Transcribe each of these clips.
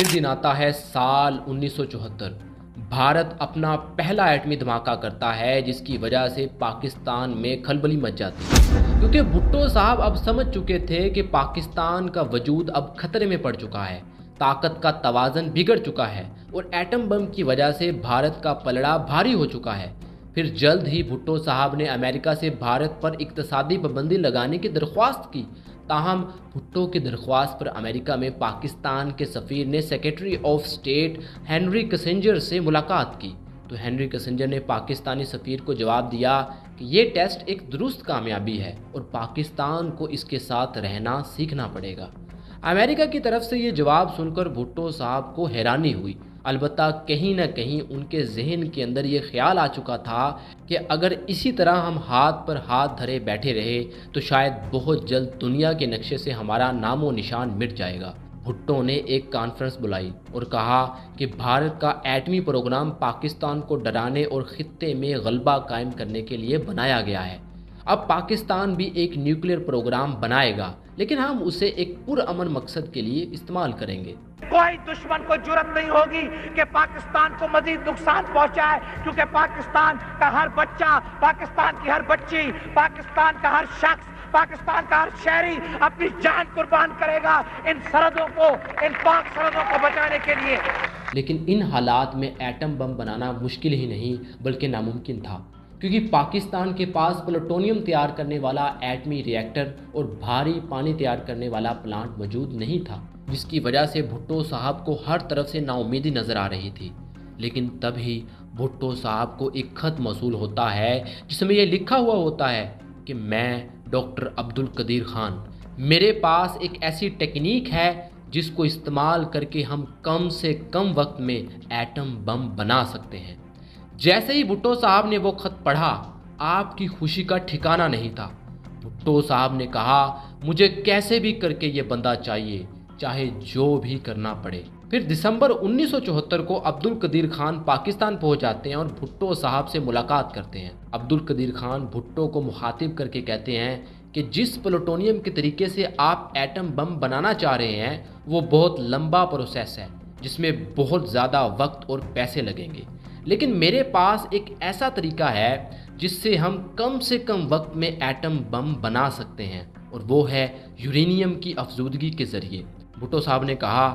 پھر دن آتا ہے سال 1974۔ بھارت اپنا پہلا ایٹمی دھماکہ کرتا ہے جس کی وجہ سے پاکستان میں کھلبلی مچ جاتی ہے، کیونکہ بھٹو صاحب اب سمجھ چکے تھے کہ پاکستان کا وجود اب خطرے میں پڑ چکا ہے، طاقت کا توازن بگڑ چکا ہے اور ایٹم بم کی وجہ سے بھارت کا پلڑا بھاری ہو چکا ہے۔ پھر جلد ہی بھٹو صاحب نے امریکہ سے بھارت پر اقتصادی پابندی لگانے کی درخواست کی، تاہم بھٹو کی درخواست پر امریکہ میں پاکستان کے سفیر نے secretary of state Henry Kissinger سے ملاقات کی تو ہنری کسنجر نے پاکستانی سفیر کو جواب دیا کہ یہ ٹیسٹ ایک درست کامیابی ہے اور پاکستان کو اس کے ساتھ رہنا سیکھنا پڑے گا۔ امریکہ کی طرف سے یہ جواب سن کر بھٹو صاحب کو حیرانی ہوئی، البتہ کہیں نہ کہیں ان کے ذہن کے اندر یہ خیال آ چکا تھا کہ اگر اسی طرح ہم ہاتھ پر ہاتھ دھرے بیٹھے رہے تو شاید بہت جلد دنیا کے نقشے سے ہمارا نام و نشان مٹ جائے گا۔ بھٹو نے ایک کانفرنس بلائی اور کہا کہ بھارت کا ایٹمی پروگرام پاکستان کو ڈرانے اور خطے میں غلبہ قائم کرنے کے لیے بنایا گیا ہے۔ اب پاکستان بھی ایک نیوکلیئر پروگرام بنائے گا، لیکن ہم اسے ایک پرامن مقصد کے لیے استعمال کریں گے۔ کوئی دشمن کو جرات نہیں ہوگی کہ پاکستان کو مزید نقصان پہنچائے، کیونکہ پاکستان کا ہر بچہ، پاکستان کی ہر بچی، پاکستان کا ہر شخص، پاکستان کا ہر شہری اپنی جان قربان کرے گا ان سرحدوں کو، ان پاک سرحدوں کو بچانے کے لیے۔ لیکن ان حالات میں ایٹم بم بنانا مشکل ہی نہیں بلکہ ناممکن تھا، کیونکہ پاکستان کے پاس پلوٹونیم تیار کرنے والا ایٹمی ری ایکٹر اور بھاری پانی تیار کرنے والا پلانٹ موجود نہیں تھا، جس کی وجہ سے بھٹو صاحب کو ہر طرف سے نا امیدی نظر آ رہی تھی۔ لیکن تب ہی بھٹو صاحب کو ایک خط موصول ہوتا ہے جس میں یہ لکھا ہوا ہوتا ہے کہ میں ڈاکٹر عبدالقدیر خان، میرے پاس ایک ایسی ٹیکنیک ہے جس کو استعمال کر کے ہم کم سے کم وقت میں ایٹم بم بنا سکتے ہیں۔ جیسے ہی بھٹو صاحب نے وہ خط پڑھا، آپ کی خوشی کا ٹھکانہ نہیں تھا۔ بھٹو صاحب نے کہا مجھے کیسے بھی کر کے یہ بندہ چاہیے، چاہے جو بھی کرنا پڑے۔ پھر دسمبر 1974 کو عبدالقدیر خان پاکستان پہنچ جاتے ہیں اور بھٹو صاحب سے ملاقات کرتے ہیں۔ عبدالقدیر خان بھٹو کو مخاطب کر کے کہتے ہیں کہ جس پلوٹونیم کے طریقے سے آپ ایٹم بم بنانا چاہ رہے ہیں وہ بہت لمبا پروسیس ہے جس میں بہت زیادہ وقت اور پیسے لگیں گے، لیکن میرے پاس ایک ایسا طریقہ ہے جس سے ہم کم سے کم وقت میں ایٹم بم بنا سکتے ہیں، اور وہ ہے یورینیم کی افزودگی کے ذریعے۔ بھٹو صاحب نے کہا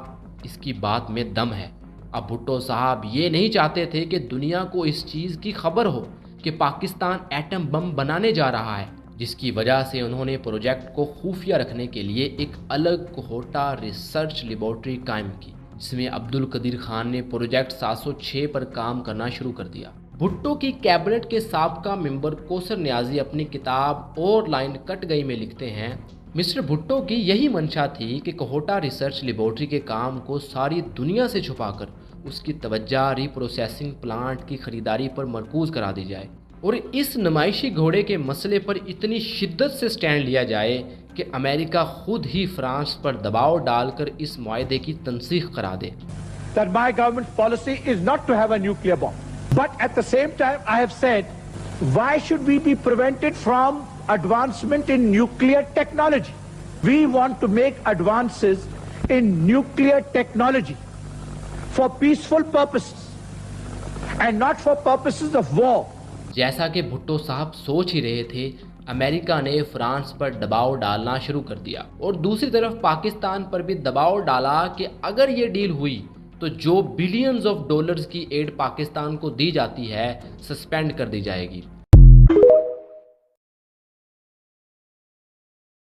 اس کی بات میں دم ہے۔ اب بھٹو صاحب یہ نہیں چاہتے تھے کہ دنیا کو اس چیز کی خبر ہو کہ پاکستان ایٹم بم بنانے جا رہا ہے، جس کی وجہ سے انہوں نے پروجیکٹ کو خفیہ رکھنے کے لیے ایک الگ کوہوٹا ریسرچ لیبارٹری قائم کی، جس میں عبدالقدیر خان نے پروجیکٹ 706 پر کام کرنا شروع کر دیا۔ بھٹو کی کیبنٹ کے سابقہ ممبر کوثر نیازی اپنی کتاب اور لائن کٹ گئی میں لکھتے ہیں، مسٹر بھٹو کی یہی منشا تھی کہ کوہوٹا ریسرچ لیبارٹری کے کام کو ساری دنیا سے چھپا کر اس کی توجہ ری پروسیسنگ پلانٹ کی خریداری پر مرکوز کرا دی جائے اور اس نمائشی گھوڑے کے مسئلے پر اتنی شدت سے سٹینڈ لیا جائے کہ امریکہ خود ہی فرانس پر دباؤ ڈال کر اس معاہدے کی تنسیخ کرا دے۔ That my government's policy is not to have a nuclear bomb. But at the same time, I have said, why should we be prevented from advancement in nuclear technology? We want to make advances in nuclear technology for peaceful purposes and not for purposes of war. جیسا کہ بھٹو صاحب سوچ ہی رہے تھے، امریکہ نے France پر دباؤ ڈالنا شروع کر دیا اور دوسری طرف پاکستان پر بھی دباؤ ڈالا کہ اگر یہ ڈیل ہوئی تو جو بلینز آف ڈالرز کی ایڈ پاکستان کو دی جاتی ہے سسپینڈ کر دی جائے گی۔